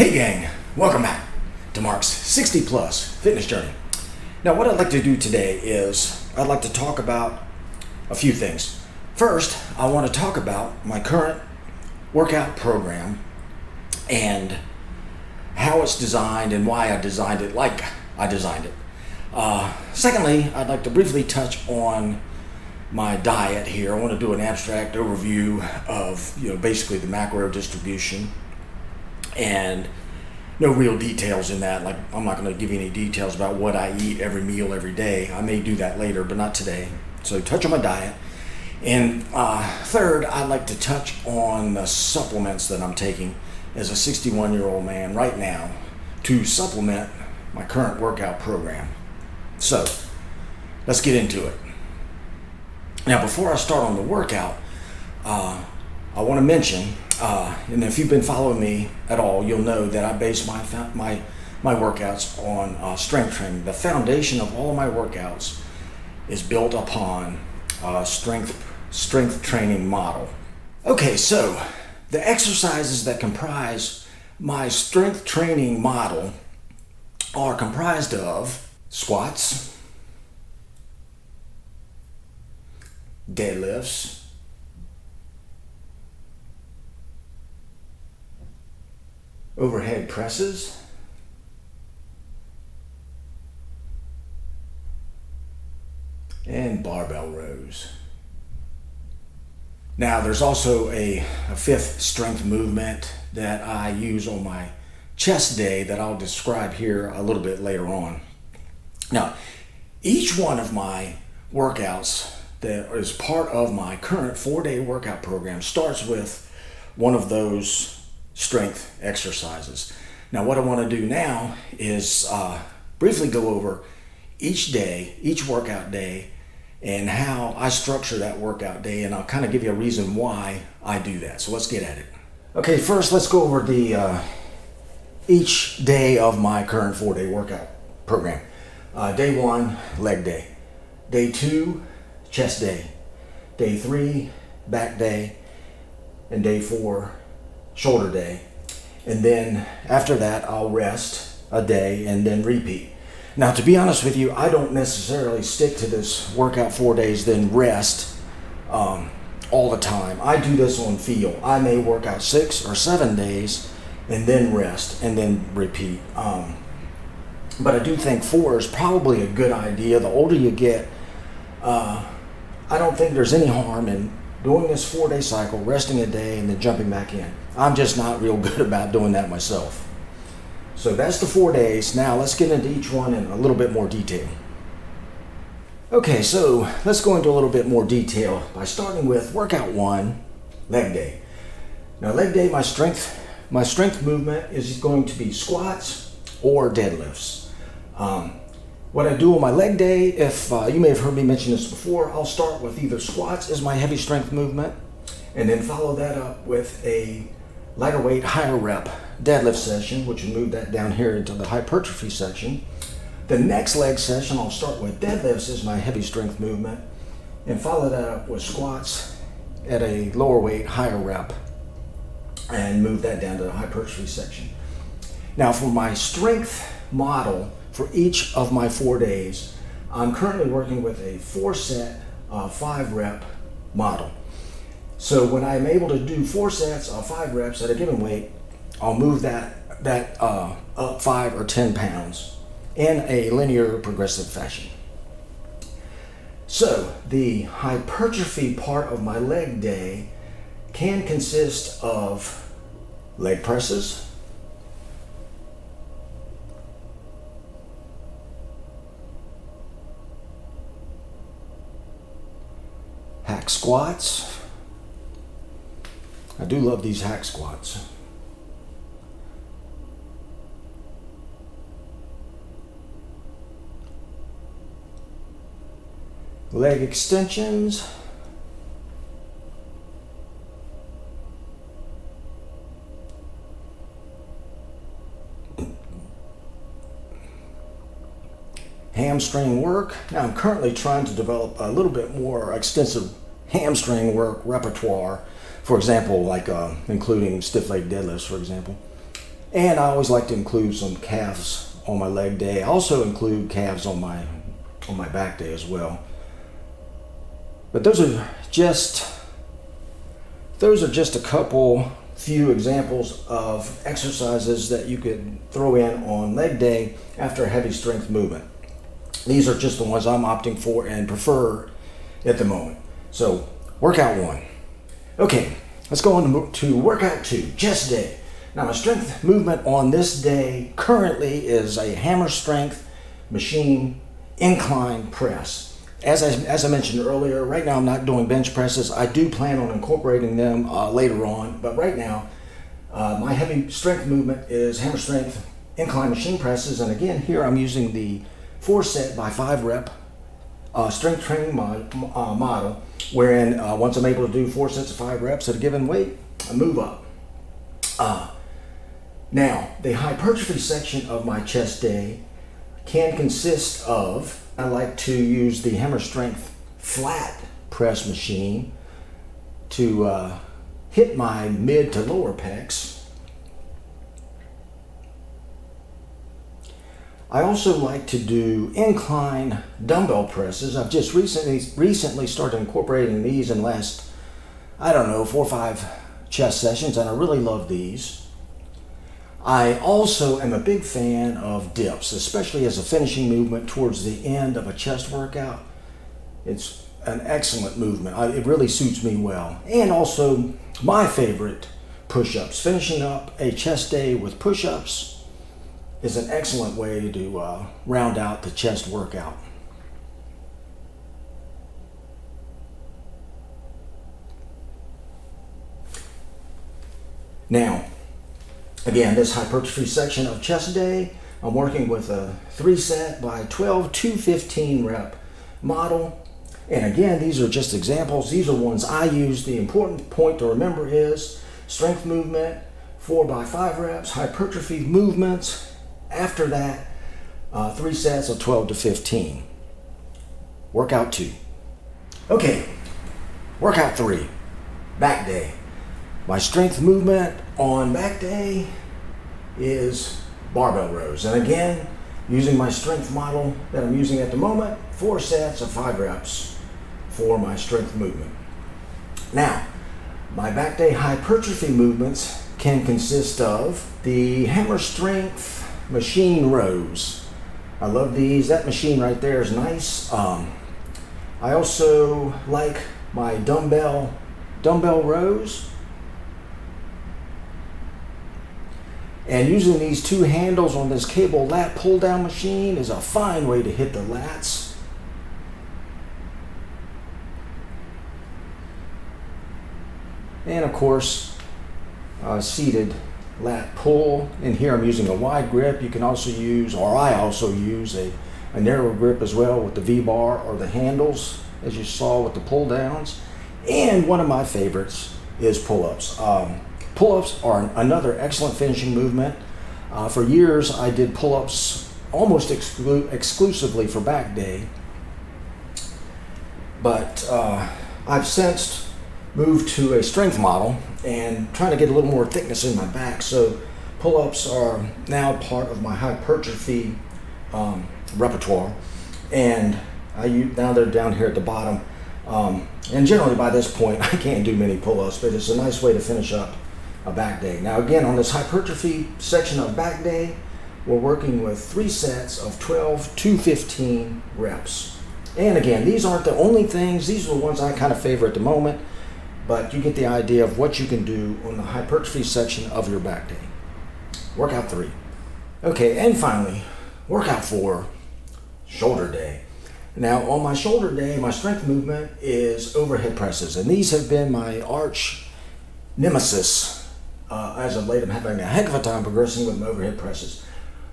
Hey gang, welcome back to Mark's 60 plus fitness journey. Now what I'd like to do today is I'd like to talk about a few things. First, I want to talk about my current workout program and how it's designed and why I designed it like I designed it. Secondly, I'd like to briefly touch on my diet here. I want to do an abstract overview of basically the macro distribution, and no real details in that. Like, I'm not going to give you any details about what I eat every meal every day. I may do that later, but not today. So touch on my diet. And third, I'd like to touch on the supplements that I'm taking as a 61-year-old man right now to supplement my current workout program. So let's get into it. Now, before I start on the workout, I want to mention, and if you've been following me at all, you'll know that I base my workouts on strength training. The foundation of all my workouts is built upon strength training model. Okay, so the exercises that comprise my strength training model are comprised of squats, deadlifts, overhead presses, and barbell rows. Now there's also a fifth strength movement that I use on my chest day that I'll describe here a little bit later on. Now, each one of my workouts that is part of my current 4-day workout program starts with one of those strength exercises. Now, what I want to do now is briefly go over each day, each workout day, and how I structure that workout day, and I'll kind of give you a reason why I do that. So let's get at it. Okay, first let's go over the each day of my current 4-day workout program. Day 1, leg day. Day 2, chest day. Day 3, back day. And day 4, shoulder day. And then after that, I'll rest a day and then repeat. Now, to be honest with you, I don't necessarily stick to this workout 4 days, then rest all the time. I do this on feel. I may work out 6 or 7 days and then rest and then repeat. But I do think 4 is probably a good idea. The older you get, I don't think there's any harm in doing this 4-day cycle, resting a day, and then jumping back in. I'm just not real good about doing that myself. So that's the 4 days. Now let's get into each one in a little bit more detail. Okay, so let's go into a little bit more detail by starting with workout 1, leg day. Now, leg day, my strength movement is going to be squats or deadlifts. What I do on my leg day, if you may have heard me mention this before, I'll start with either squats as my heavy strength movement, and then follow that up with a lighter weight, higher rep deadlift session, which will move that down here into the hypertrophy section. The next leg session, I'll start with deadlifts as my heavy strength movement, and follow that up with squats at a lower weight, higher rep, and move that down to the hypertrophy section. Now, for my strength model for each of my 4 days, I'm currently working with a 4-set, 5-rep model. So when I'm able to do 4 sets of 5 reps at a given weight, I'll move that up 5 or 10 pounds in a linear progressive fashion. So the hypertrophy part of my leg day can consist of leg presses, hack squats. I do love these hack squats. Leg extensions. Hamstring work. Now, I'm currently trying to develop a little bit more extensive hamstring work repertoire. For example, like including stiff leg deadlifts, for example. And I always like to include some calves on my leg day. I also include calves on my back day as well. But those are just a few examples of exercises that you could throw in on leg day after a heavy strength movement. These are just the ones I'm opting for and prefer at the moment. So, workout 1. Okay, let's go on to workout 2, chest day. Now, my strength movement on this day currently is a hammer strength machine incline press. As I mentioned earlier, right now I'm not doing bench presses. I do plan on incorporating them later on, but right now my heavy strength movement is hammer strength incline machine presses. And again, here I'm using the 4 set by 5 rep strength training model, wherein once I'm able to do 4 sets of 5 reps at a given weight, I move up. Now, the hypertrophy section of my chest day can consist of, I like to use the hammer strength flat press machine to hit my mid to lower pecs. I also like to do incline dumbbell presses. I've just recently started incorporating these in the last, 4 or 5 chest sessions, and I really love these. I also am a big fan of dips, especially as a finishing movement towards the end of a chest workout. It's an excellent movement. It really suits me well. And also my favorite, push-ups. Finishing up a chest day with push-ups is an excellent way to round out the chest workout. Now, again, this hypertrophy section of chest day, I'm working with a 3 set by 12 to 15 rep model. And again, these are just examples. These are ones I use. The important point to remember is strength movement, 4 by 5 reps, hypertrophy movements. After that, 3 sets of 12 to 15. Workout 2. Okay, workout 3, back day. My strength movement on back day is barbell rows. And again, using my strength model that I'm using at the moment, 4 sets of 5 reps for my strength movement. Now, my back day hypertrophy movements can consist of the hammer strength machine rows. I love these. That machine right there is nice. I also like my dumbbell rows. And using these 2 handles on this cable lat pull down machine is a fine way to hit the lats. And of course, seated lat pull. And here I'm using a wide grip. You can also use, or I also use a narrow grip as well with the V-bar or the handles, as you saw with the pull downs. And one of my favorites is pull-ups. Pull-ups are another excellent finishing movement. For years, I did pull-ups almost exclusively for back day. But I've since moved to a strength model and trying to get a little more thickness in my back. So pull-ups are now part of my hypertrophy repertoire. And now they're down here at the bottom. And generally by this point, I can't do many pull-ups, but it's a nice way to finish up a back day. Now again, on this hypertrophy section of back day, we're working with 3 sets of 12 to 15 reps. And again, these aren't the only things. These are the ones I kind of favor at the moment, but you get the idea of what you can do on the hypertrophy section of your back day. Workout 3. Okay, and finally, workout 4, shoulder day. Now on my shoulder day, my strength movement is overhead presses, and these have been my arch nemesis. As of late, I'm having a heck of a time progressing with my overhead presses.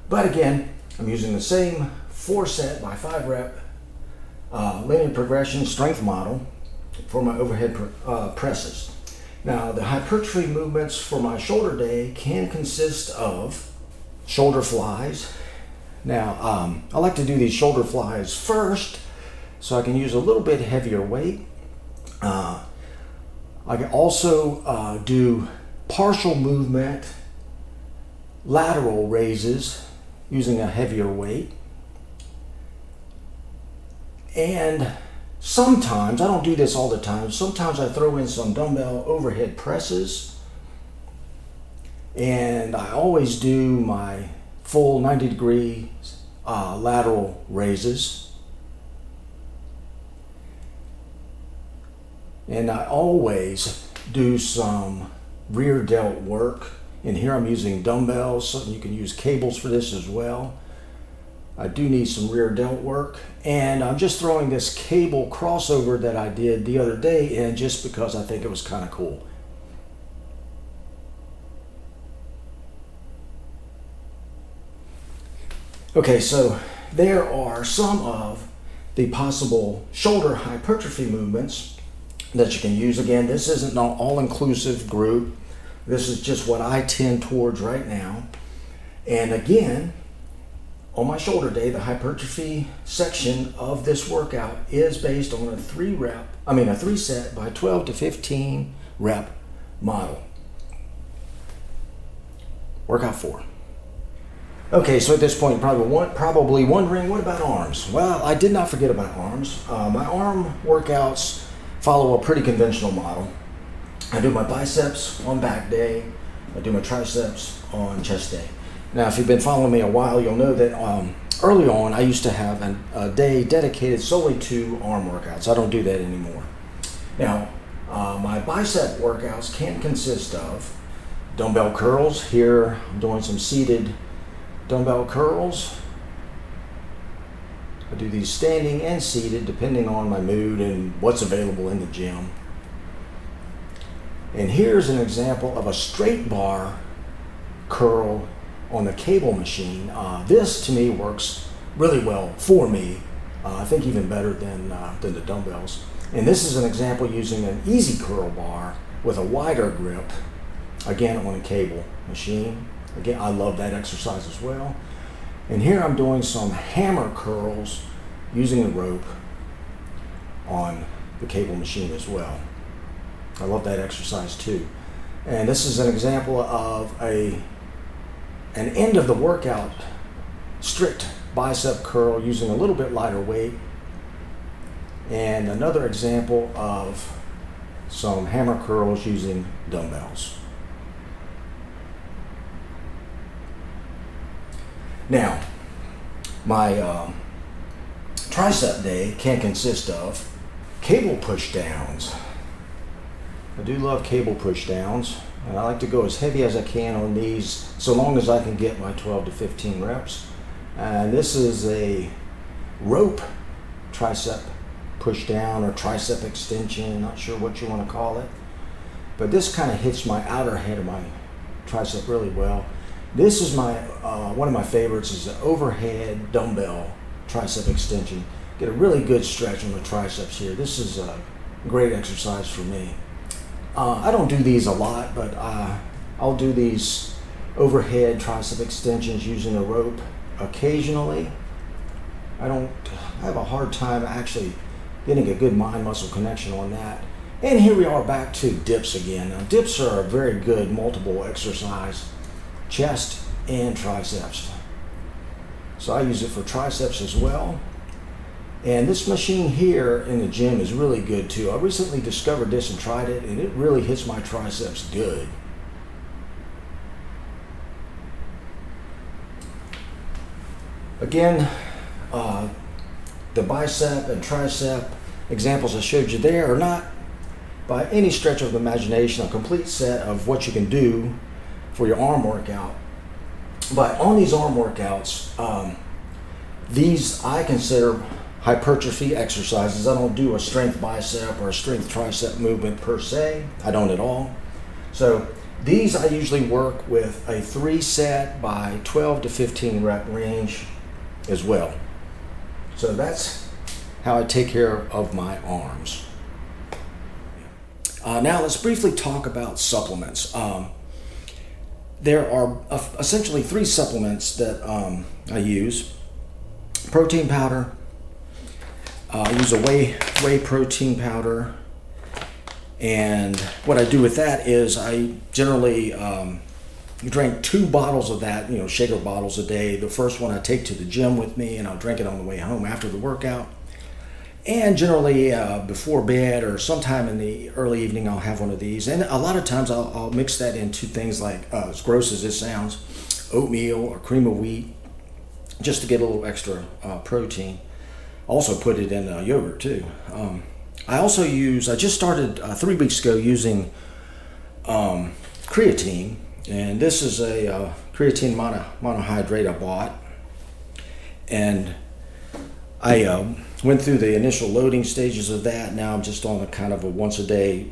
But again, I'm using the same 4 set by 5 rep linear progression strength model for my overhead presses. Now, the hypertrophy movements for my shoulder day can consist of shoulder flies. Now, I like to do these shoulder flies first so I can use a little bit heavier weight. I can also do partial movement lateral raises using a heavier weight. And sometimes, I don't do this all the time, sometimes I throw in some dumbbell overhead presses. And I always do my full 90-degree lateral raises. And I always do some rear delt work. And here I'm using dumbbells, so you can use cables for this as well. I do need some rear delt work, and I'm just throwing this cable crossover that I did the other day in just because I think it was kind of cool. Okay, so there are some of the possible shoulder hypertrophy movements that you can use. Again, this isn't an all-inclusive group. This is just what I tend towards right now. And again, on my shoulder day, the hypertrophy section of this workout is based on a 3 set by 12 to 15 rep model. Workout 4. Okay, so at this point, you're probably wondering, what about arms? Well, I did not forget about arms. My arm workouts follow a pretty conventional model. I do my biceps on back day. I do my triceps on chest day. Now, if you've been following me a while, you'll know that early on, I used to have a day dedicated solely to arm workouts. I don't do that anymore. Now, my bicep workouts can consist of dumbbell curls. Here, I'm doing some seated dumbbell curls. I do these standing and seated depending on my mood and what's available in the gym. And here's an example of a straight bar curl on the cable machine. This to me works really well for me. I think even better than the dumbbells. And this is an example using an easy curl bar with a wider grip, again on a cable machine. Again, I love that exercise as well. And here I'm doing some hammer curls using a rope on the cable machine as well. I love that exercise too. And this is an example of an end of the workout strict bicep curl using a little bit lighter weight. And another example of some hammer curls using dumbbells. Now, my tricep day can consist of cable push downs. I do love cable push downs, and I like to go as heavy as I can on these so long as I can get my 12 to 15 reps. And this is a rope tricep push down or tricep extension, not sure what you want to call it. But this kind of hits my outer head of my tricep really well. This is my one of my favorites is the overhead dumbbell tricep extension. Get a really good stretch on the triceps here. This is a great exercise for me. I don't do these a lot, but I'll do these overhead tricep extensions using a rope occasionally. I have a hard time actually getting a good mind-muscle connection on that. And here we are back to dips again. Now, dips are a very good multiple exercise, chest and triceps. So I use it for triceps as well. And this machine here in the gym is really good too. I recently discovered this and tried it, and it really hits my triceps good. Again, the bicep and tricep examples I showed you there are not by any stretch of the imagination a complete set of what you can do for your arm workout. But on these arm workouts, these I consider hypertrophy exercises. I don't do a strength bicep or a strength tricep movement per se. I don't at all. So these I usually work with a 3 set by 12 to 15 rep range as well. So that's how I take care of my arms. Now let's briefly talk about supplements. There are essentially 3 supplements that I use. Protein powder. I use a whey protein powder, and what I do with that is I generally drink 2 bottles of that, shaker bottles a day. The first one I take to the gym with me, and I'll drink it on the way home after the workout. And generally before bed or sometime in the early evening, I'll have one of these. And a lot of times I'll mix that into things like, as gross as this sounds, oatmeal or cream of wheat, just to get a little extra protein. Also put it in yogurt too. I just started 3 weeks ago using creatine. And this is a creatine monohydrate I bought. And I went through the initial loading stages of that. Now I'm just on a kind of a once a day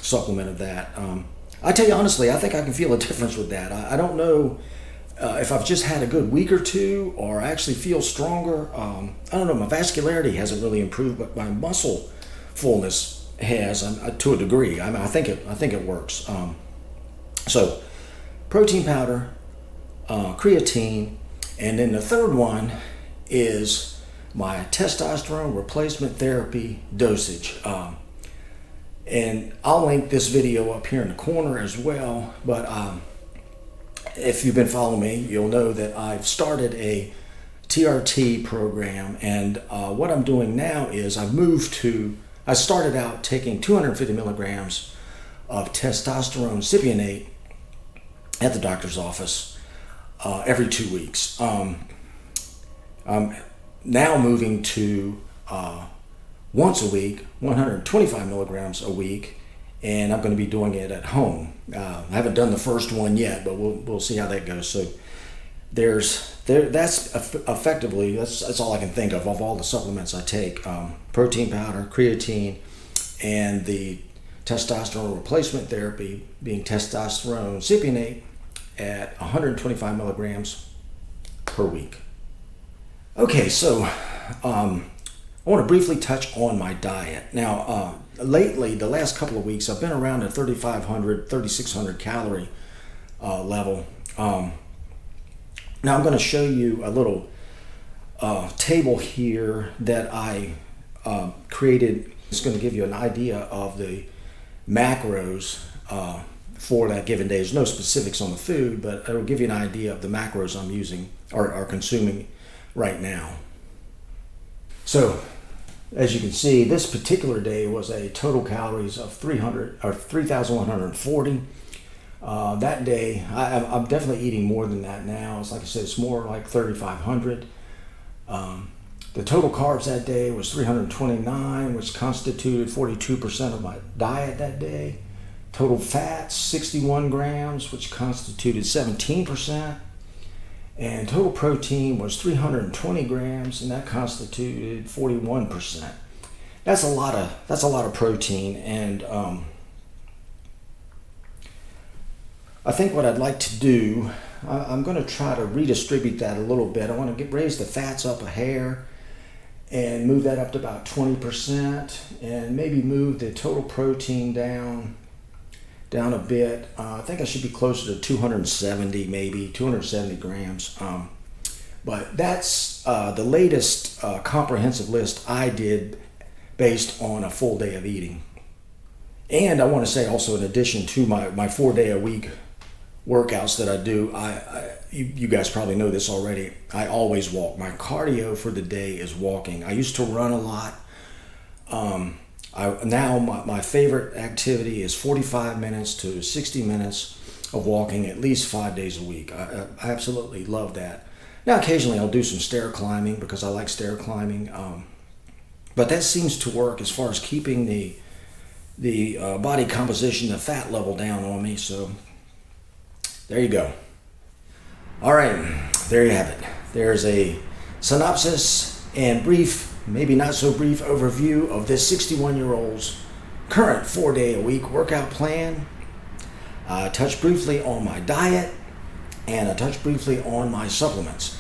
supplement of that. I tell you honestly, I think I can feel a difference with that. I don't know if I've just had a good week or two or I actually feel stronger. I don't know, my vascularity hasn't really improved, but my muscle fullness has to a degree. I think it works. So protein powder, creatine, and then the third one is my testosterone replacement therapy dosage. And I'll link this video up here in the corner as well, but if you've been following me, you'll know that I've started a TRT program, and what I'm doing now is I started out taking 250 milligrams of testosterone cypionate at the doctor's office every 2 weeks. I'm now moving to once a week, 125 milligrams a week, and I'm going to be doing it at home. I haven't done the first one yet, but we'll see how that goes. So that's effectively that's all I can think of all the supplements I take: protein powder, creatine, and the testosterone replacement therapy being testosterone cypionate at 125 milligrams per week. Okay, so I want to briefly touch on my diet. Now, lately, the last couple of weeks, I've been around a 3,500, 3,600 calorie level. Now, I'm going to show you a little table here that I created. It's going to give you an idea of the macros for that given day. There's no specifics on the food, but it'll give you an idea of the macros I'm using or consuming right now. So, as you can see, this particular day was a total calories of 3,140. That day, I'm definitely eating more than that now. It's like I said, it's more like 3,500. The total carbs that day was 329, which constituted 42% of my diet that day. Total fats, 61 grams, which constituted 17%. And total protein was 320 grams, and that constituted 41%. That's a lot of protein, and I think what I'd like to do, I'm going to try to redistribute that a little bit. I want to raise the fats up a hair and move that up to about 20%, and maybe move the total protein down a bit. I think I should be closer to 270, maybe 270 grams. But that's the latest comprehensive list I did based on a full day of eating. And I want to say also, in addition to my 4 day a week workouts that I do, you guys probably know this already, I always walk. My cardio for the day is walking. I used to run a lot. Now my favorite activity is 45 minutes to 60 minutes of walking at least 5 days a week. I absolutely love that. Now occasionally I'll do some stair climbing because I like stair climbing, but that seems to work as far as keeping the body composition, the fat level down on me. So there you go. All right, there you have it. There's a synopsis and brief, maybe not so brief overview of this 61-year-old's current 4 day a week workout plan. I touched briefly on my diet, and I touched briefly on my supplements.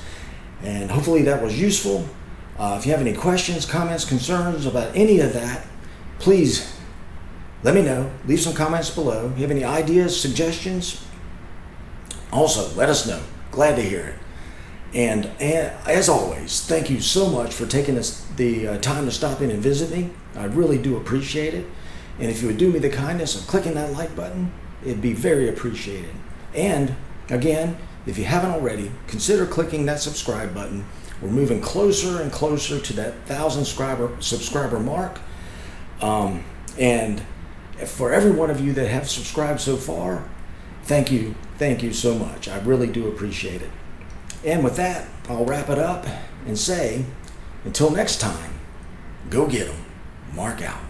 And hopefully that was useful. If you have any questions, comments, concerns about any of that, please let me know. Leave some comments below. If you have any ideas, suggestions, also let us know. Glad to hear it. And as always, thank you so much for taking the time to stop in and visit me. I really do appreciate it. And if you would do me the kindness of clicking that like button, it'd be very appreciated. And Again, if you haven't already, consider clicking that subscribe button. We're moving closer and closer to that 1,000 subscriber mark. And for every one of you that have subscribed so far, thank you so much. I really do appreciate it. And with that, I'll wrap it up and say, until next time, go get 'em. Mark out.